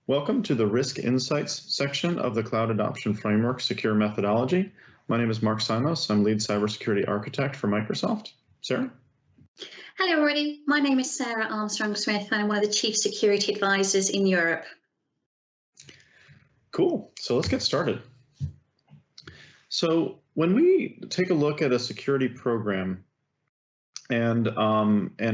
Welcome to the Risk Insights section of the Cloud Adoption Framework Secure Methodology. My name is Mark Simos. I'm lead cybersecurity architect for Microsoft. Sarah? Hello, everybody. My name is Sarah Armstrong-Smith, and I'm one of the chief security advisors in Europe. Cool. So let's get started. So when we take a look at a security program and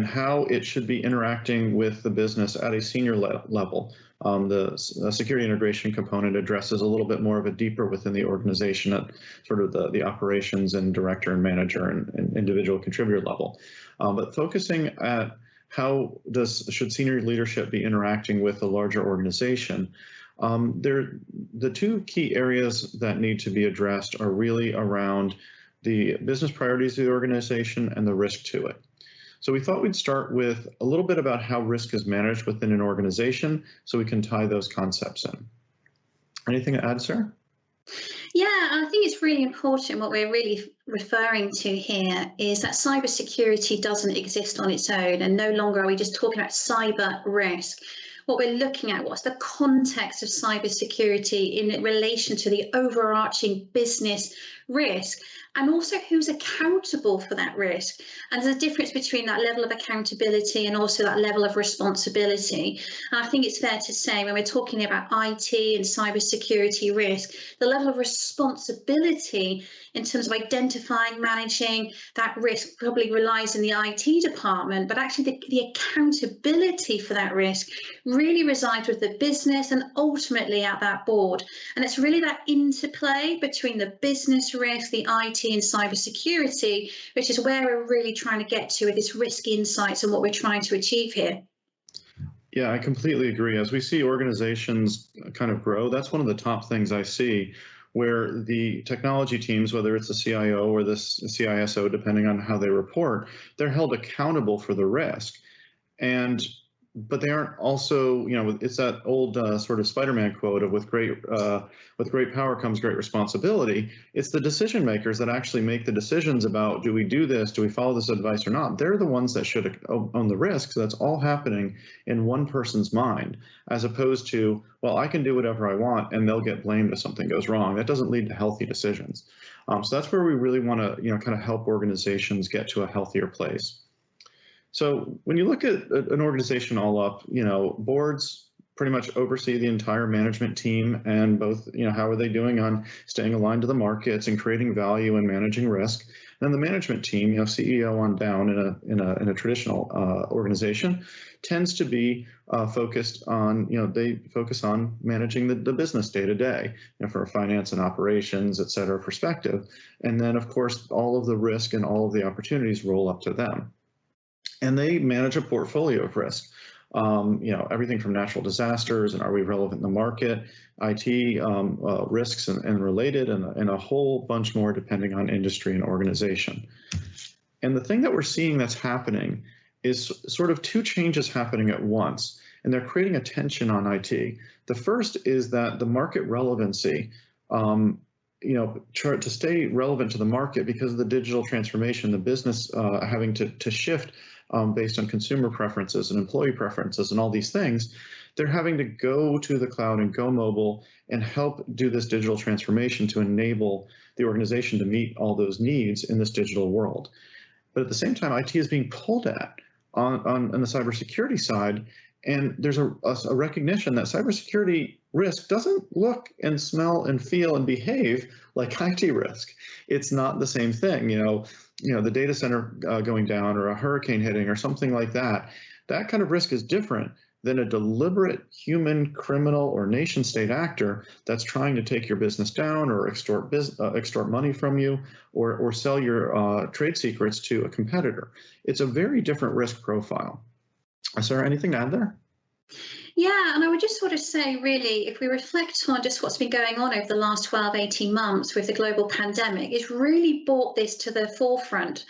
how it should be interacting with the business at a senior level, the security integration component addresses a little bit more of a deeper within the organization at sort of the operations and director and manager and individual contributor level. But focusing at should senior leadership be interacting with a larger organization, the two key areas that need to be addressed are really around the business priorities of the organization and the risk to it. So we thought we'd start with a little bit about how risk is managed within an organization so we can tie those concepts in. Anything to add, Sarah? Yeah, I think it's really important. What we're really referring to here is that cybersecurity doesn't exist on its own, and no longer are we just talking about cyber risk. What we're looking at, what's the context of cybersecurity in relation to the overarching business risk, and also who's accountable for that risk. And there's a difference between that level of accountability and also that level of responsibility. And I think it's fair to say when we're talking about IT and cybersecurity risk, the level of responsibility in terms of identifying, managing that risk probably relies in the IT department, but actually the accountability for that risk really resides with the business and ultimately at that board. And it's really that interplay between the business risk, the IT and cybersecurity, which is where we're really trying to get to with this risk insights and what we're trying to achieve here. Yeah, I completely agree. As we see organizations kind of grow, that's one of the top things I see, where the technology teams, whether it's the CIO or the CISO, depending on how they report, they're held accountable for the risk. But they aren't also, it's that old sort of Spider-Man quote of with great power comes great responsibility. It's the decision makers that actually make the decisions about, do we do this, do we follow this advice or not? They're the ones that should own the risk. So that's all happening in one person's mind, as opposed to, well, I can do whatever I want and they'll get blamed if something goes wrong. That doesn't lead to healthy decisions. So that's where we really want to, kind of help organizations get to a healthier place. So when you look at an organization all up, boards pretty much oversee the entire management team and both, how are they doing on staying aligned to the markets and creating value and managing risk. And then the management team, CEO on down in a traditional organization, tends to be focused on, they focus on managing the business day to day, from a finance and operations, et cetera, perspective. And then, of course, all of the risk and all of the opportunities roll up to them. And they manage a portfolio of risk, everything from natural disasters and are we relevant in the market, IT risks and related, and a whole bunch more depending on industry and organization. And the thing that we're seeing that's happening is sort of two changes happening at once, and they're creating a tension on IT. The first is that the market relevancy, try to stay relevant to the market because of the digital transformation, the business having to shift based on consumer preferences and employee preferences and all these things, they're having to go to the cloud and go mobile and help do this digital transformation to enable the organization to meet all those needs in this digital world. But at the same time, IT is being pulled at on the cybersecurity side, and there's a recognition that cybersecurity risk doesn't look and smell and feel and behave like IT risk. It's not the same thing. The data center going down or a hurricane hitting or something like that. That kind of risk is different than a deliberate human criminal or nation state actor that's trying to take your business down or extort money from you or sell your trade secrets to a competitor. It's a very different risk profile. Sarah, anything to add there? Yeah, and I would just sort of say, really, if we reflect on just what's been going on over the last 12, 18 months with the global pandemic, it's really brought this to the forefront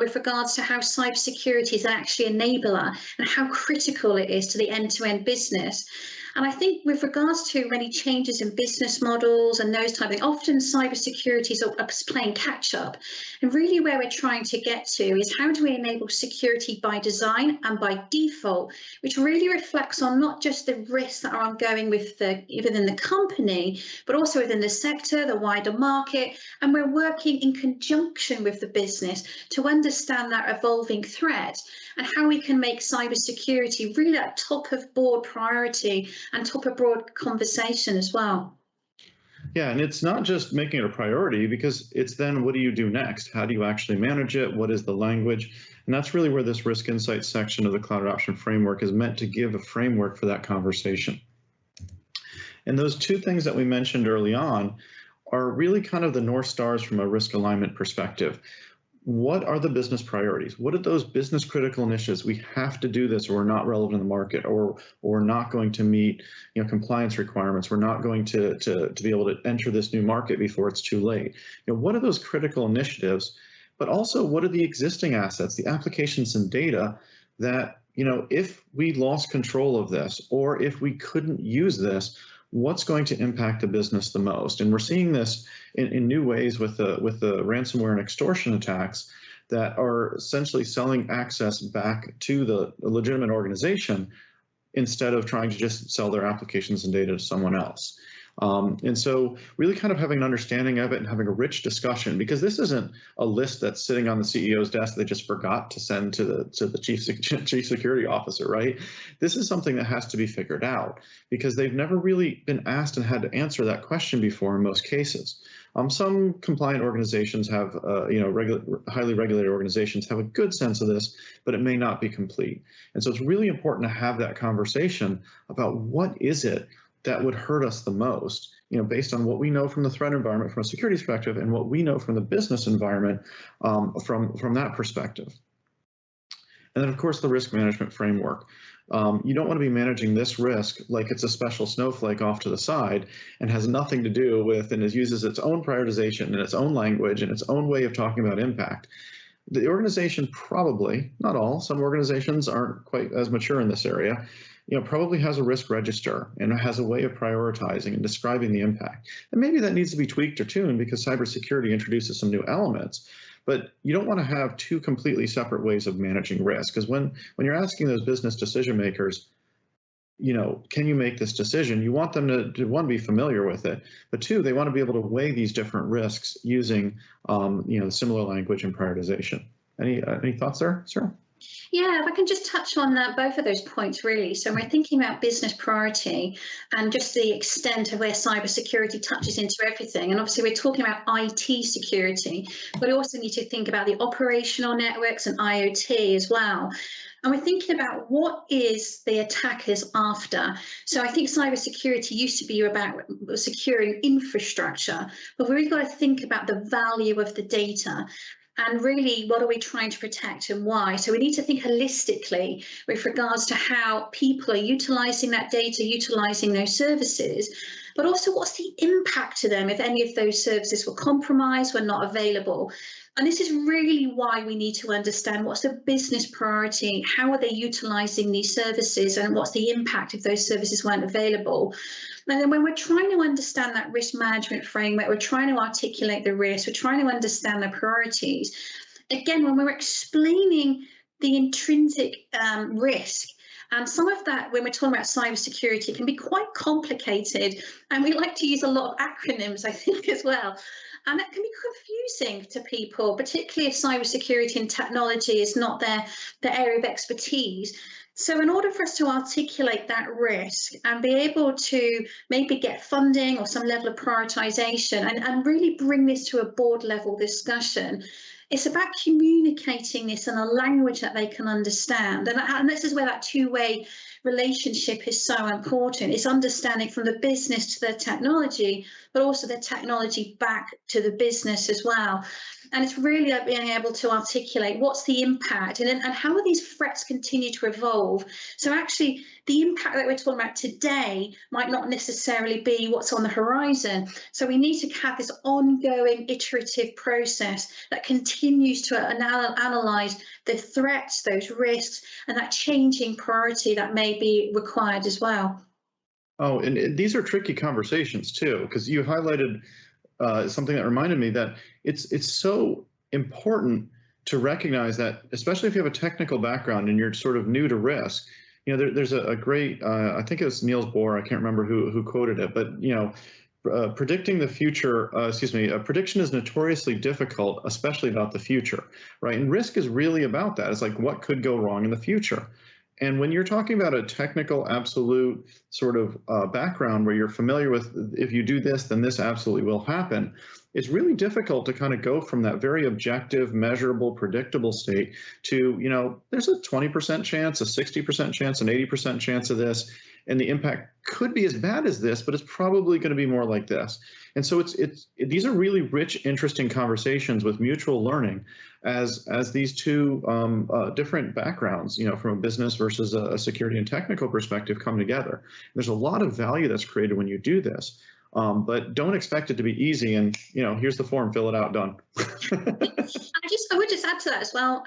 with regards to how cybersecurity is actually an enabler and how critical it is to the end-to-end business. And I think with regards to many changes in business models and those type of things, often cybersecurity is playing catch up. And really where we're trying to get to is how do we enable security by design and by default, which really reflects on not just the risks that are ongoing within the company, but also within the sector, the wider market. And we're working in conjunction with the business to understand that evolving threat and how we can make cybersecurity really at top of board priority and top of board conversation as well. Yeah, and it's not just making it a priority, because it's then what do you do next? How do you actually manage it? What is the language? And that's really where this Risk Insights section of the Cloud Adoption Framework is meant to give a framework for that conversation. And those two things that we mentioned early on are really kind of the North Stars from a risk alignment perspective. What are the business priorities? What are those business critical initiatives? We have to do this or we're not relevant in the market, or we're not going to meet compliance requirements. We're not going to be able to enter this new market before it's too late. What are those critical initiatives? But also, what are the existing assets, the applications and data that, if we lost control of this, or if we couldn't use this, what's going to impact the business the most? And we're seeing this in new ways with the ransomware and extortion attacks that are essentially selling access back to the legitimate organization instead of trying to just sell their applications and data to someone else. And so really kind of having an understanding of it and having a rich discussion, because this isn't a list that's sitting on the CEO's desk they just forgot to send to the chief security officer, right? This is something that has to be figured out, because they've never really been asked and had to answer that question before in most cases. Some compliant organizations have, highly regulated organizations have a good sense of this, but it may not be complete. And so it's really important to have that conversation about what is it that would hurt us the most, based on what we know from the threat environment from a security perspective and what we know from the business environment from that perspective. And then, of course, the risk management framework. You don't want to be managing this risk like it's a special snowflake off to the side and has nothing to do with, and it uses its own prioritization and its own language and its own way of talking about impact. The organization probably, not all, some organizations aren't quite as mature in this area, probably has a risk register and has a way of prioritizing and describing the impact. And maybe that needs to be tweaked or tuned because cybersecurity introduces some new elements. But you don't want to have two completely separate ways of managing risk, because when you're asking those business decision makers, can you make this decision? You want them to one, be familiar with it, but two, they want to be able to weigh these different risks using, similar language and prioritization. Any thoughts there, sir? Yeah, if I can just touch on both of those points, really. So we're thinking about business priority and just the extent of where cybersecurity touches into everything. And obviously, we're talking about IT security, but we also need to think about the operational networks and IoT as well. And we're thinking about what is the attackers after. So I think cybersecurity used to be about securing infrastructure, but we've really got to think about the value of the data. And really, what are we trying to protect and why? So we need to think holistically with regards to how people are utilising that data, utilising those services, but also what's the impact to them if any of those services were compromised, were not available. And this is really why we need to understand what's the business priority, how are they utilising these services, and what's the impact if those services weren't available. And then when we're trying to understand that risk management framework, we're trying to articulate the risk, we're trying to understand the priorities. Again, when we're explaining the intrinsic risk, and some of that, when we're talking about cybersecurity, can be quite complicated. And we like to use a lot of acronyms, I think, as well. And that can be confusing to people, particularly if cybersecurity and technology is not their area of expertise. So in order for us to articulate that risk and be able to maybe get funding or some level of prioritization and really bring this to a board level discussion, it's about communicating this in a language that they can understand. And this is where that two-way relationship is so important. It's understanding from the business to the technology, but also the technology back to the business as well. And it's really being able to articulate what's the impact and how are these threats continue to evolve. So actually, the impact that we're talking about today might not necessarily be what's on the horizon. So we need to have this ongoing iterative process that continues to analyze the threats, those risks, and that changing priority that may be required as well. Oh, and these are tricky conversations too, because you highlighted something that reminded me that it's so important to recognize that, especially if you have a technical background and you're sort of new to risk. There's a great, I think it was Niels Bohr, I can't remember who quoted it, but predicting the future, prediction is notoriously difficult, especially about the future, right? And risk is really about that. It's like, what could go wrong in the future? And when you're talking about a technical, absolute sort of background where you're familiar with, if you do this, then this absolutely will happen, it's really difficult to kind of go from that very objective, measurable, predictable state to, there's a 20% chance, a 60% chance, an 80% chance of this, and the impact could be as bad as this, but it's probably going to be more like this. And so these are really rich, interesting conversations with mutual learning as these two different backgrounds, from a business versus a security and technical perspective come together. There's a lot of value that's created when you do this. But don't expect it to be easy. And here's the form, fill it out, done. I would just add to that as well,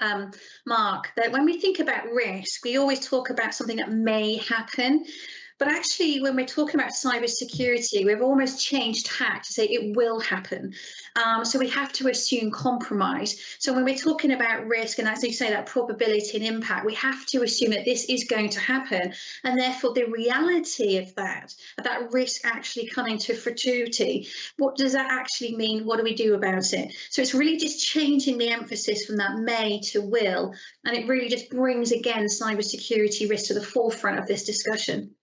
Mark, that when we think about risk, we always talk about something that may happen. But actually, when we're talking about cybersecurity, we've almost changed tack to say it will happen. So we have to assume compromise. So when we're talking about risk, and as you say, that probability and impact, we have to assume that this is going to happen. And therefore, the reality of that risk actually coming to fruition, what does that actually mean? What do we do about it? So it's really just changing the emphasis from that may to will. And it really just brings, again, cybersecurity risk to the forefront of this discussion.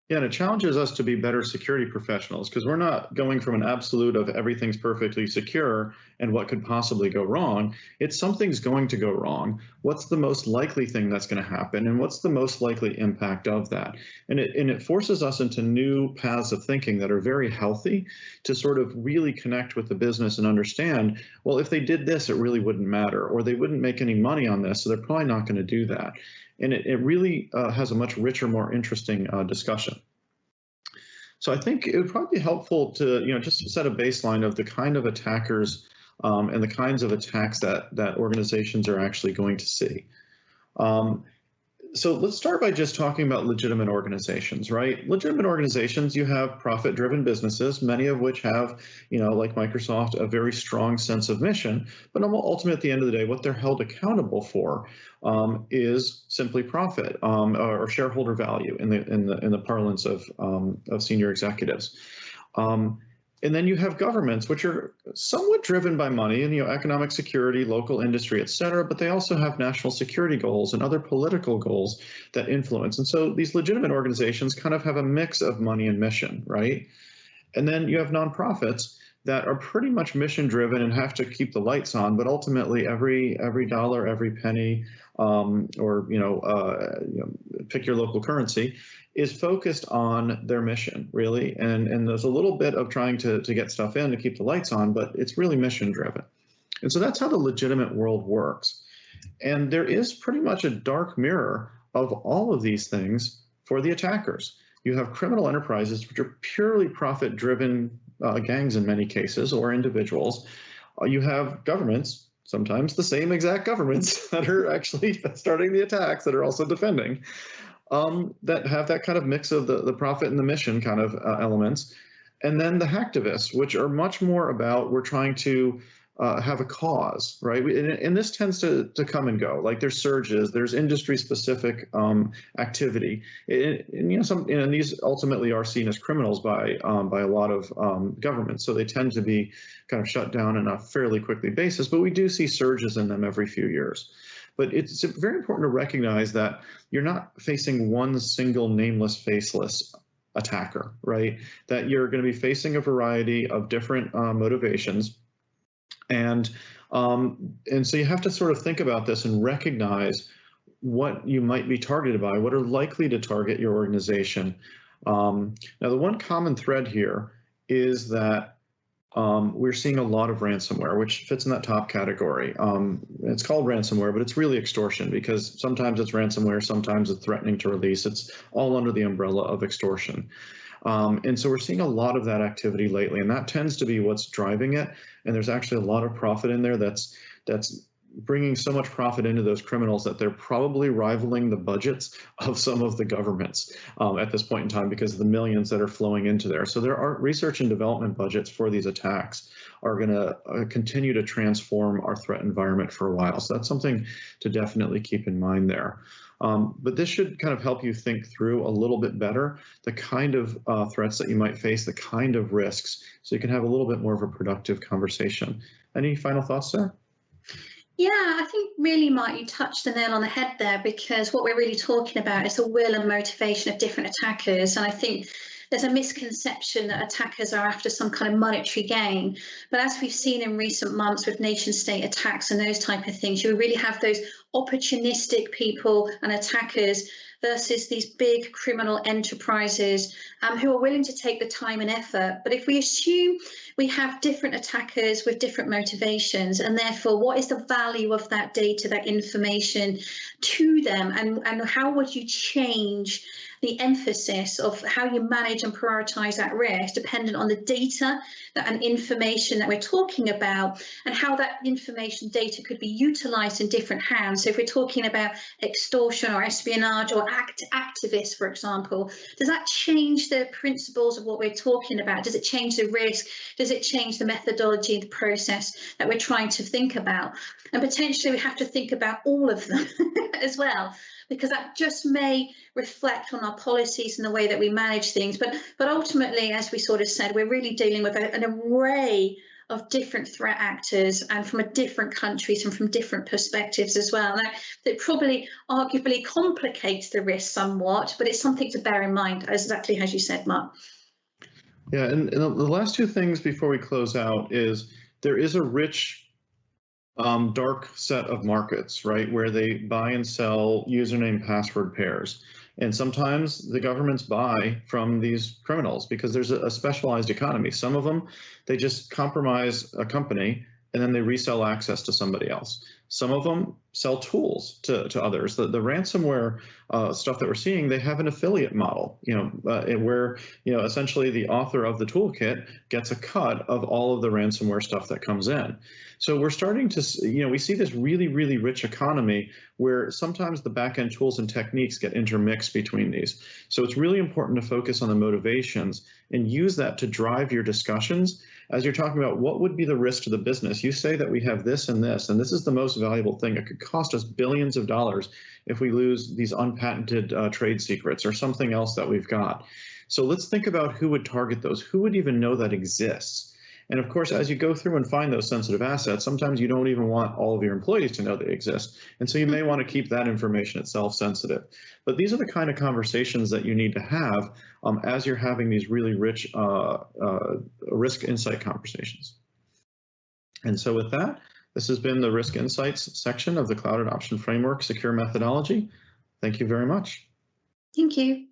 Yeah, and it challenges us to be better security professionals, because we're not going from an absolute of everything's perfectly secure and what could possibly go wrong. It's something's going to go wrong. What's the most likely thing that's going to happen, and what's the most likely impact of that? And it forces us into new paths of thinking that are very healthy to sort of really connect with the business and understand, well, if they did this, it really wouldn't matter, or they wouldn't make any money on this, so they're probably not going to do that. And it really has a much richer, more interesting discussion. So I think it would probably be helpful to just set a baseline of the kind of attackers and the kinds of attacks that organizations are actually going to see. So let's start by just talking about legitimate organizations, right? Legitimate organizations, you have profit-driven businesses, many of which have, like Microsoft, a very strong sense of mission. But ultimately, at the end of the day, what they're held accountable for is simply profit or shareholder value in the parlance of senior executives. And then you have governments, which are somewhat driven by money and economic security, local industry, et cetera, but they also have national security goals and other political goals that influence. And so these legitimate organizations kind of have a mix of money and mission, right? And then you have nonprofits that are pretty much mission driven and have to keep the lights on, but ultimately every dollar, every penny, pick your local currency, is focused on their mission, really. And there's a little bit of trying to get stuff in to keep the lights on, but it's really mission driven. And so that's how the legitimate world works. And there is pretty much a dark mirror of all of these things for the attackers. You have criminal enterprises, which are purely profit driven gangs in many cases, or individuals. You have governments, sometimes the same exact governments that are actually starting the attacks, that are also defending, that have that kind of mix of the profit and the mission kind of elements. And then the hacktivists, which are much more about, we're trying to have a cause, right? And this tends to come and go. Like there's surges, there's industry-specific activity, and these ultimately are seen as criminals by a lot of governments. So they tend to be kind of shut down on a fairly quickly basis. But we do see surges in them every few years. But it's very important to recognize that you're not facing one single nameless, faceless attacker, right? That you're going to be facing a variety of different motivations. And so you have to sort of think about this and recognize what you might be targeted by, what are likely to target your organization. Now, the one common thread here is that we're seeing a lot of ransomware, which fits in that top category. It's called ransomware, but it's really extortion, because sometimes it's ransomware, sometimes it's threatening to release. It's all under the umbrella of extortion. And so we're seeing a lot of that activity lately, and that tends to be what's driving it. And there's actually a lot of profit in there that's bringing so much profit into those criminals that they're probably rivaling the budgets of some of the governments at this point in time because of the millions that are flowing into there. So there are research and development budgets for these attacks are going to continue to transform our threat environment for a while. So that's something to definitely keep in mind there. But this should kind of help you think through a little bit better the kind of threats that you might face, the kind of risks, so you can have a little bit more of a productive conversation. Any final thoughts there? Yeah, I think really, Mark, you touched the nail on the head there, because what we're really talking about is the will and motivation of different attackers. And I think there's a misconception that attackers are after some kind of monetary gain. But as we've seen in recent months with nation state attacks and those type of things, you really have those opportunistic people and attackers versus these big criminal enterprises who are willing to take the time and effort. But if we assume we have different attackers with different motivations, and therefore what is the value of that data, that information to them, and how would you change the emphasis of how you manage and prioritize that risk dependent on the data and information that we're talking about, and how that information data could be utilized in different hands. So if we're talking about extortion or espionage or activists, for example, does that change the principles of what we're talking about? Does it change the risk? Does it change the methodology, the process that we're trying to think about? And potentially we have to think about all of them as well, because that just may reflect on our policies and the way that we manage things. But ultimately, as we sort of said, we're really dealing with an array of different threat actors and from different countries and from different perspectives as well. Now, that probably arguably complicates the risk somewhat, but it's something to bear in mind, exactly as you said, Mark. Yeah, and the last two things before we close out is there is a rich dark set of markets, right, where they buy and sell username password pairs. And sometimes the governments buy from these criminals because there's a specialized economy. Some of them, they just compromise a company and then they resell access to somebody else. Some of them sell tools to others. The ransomware stuff that we're seeing, they have an affiliate model, where essentially the author of the toolkit gets a cut of all of the ransomware stuff that comes in. So we're starting to, we see this really, really rich economy where sometimes the back-end tools and techniques get intermixed between these. So it's really important to focus on the motivations and use that to drive your discussions as you're talking about what would be the risk to the business. You say that we have this and this is the most valuable thing. It could cost us billions of dollars if we lose these unpatented trade secrets or something else that we've got. So let's think about who would target those. Who would even know that exists? And of course, as you go through and find those sensitive assets, sometimes you don't even want all of your employees to know they exist. And so you may want to keep that information itself sensitive. But these are the kind of conversations that you need to have as you're having these really rich risk insight conversations. And so with that, this has been the Risk Insights section of the Cloud Adoption Framework Secure Methodology. Thank you very much. Thank you.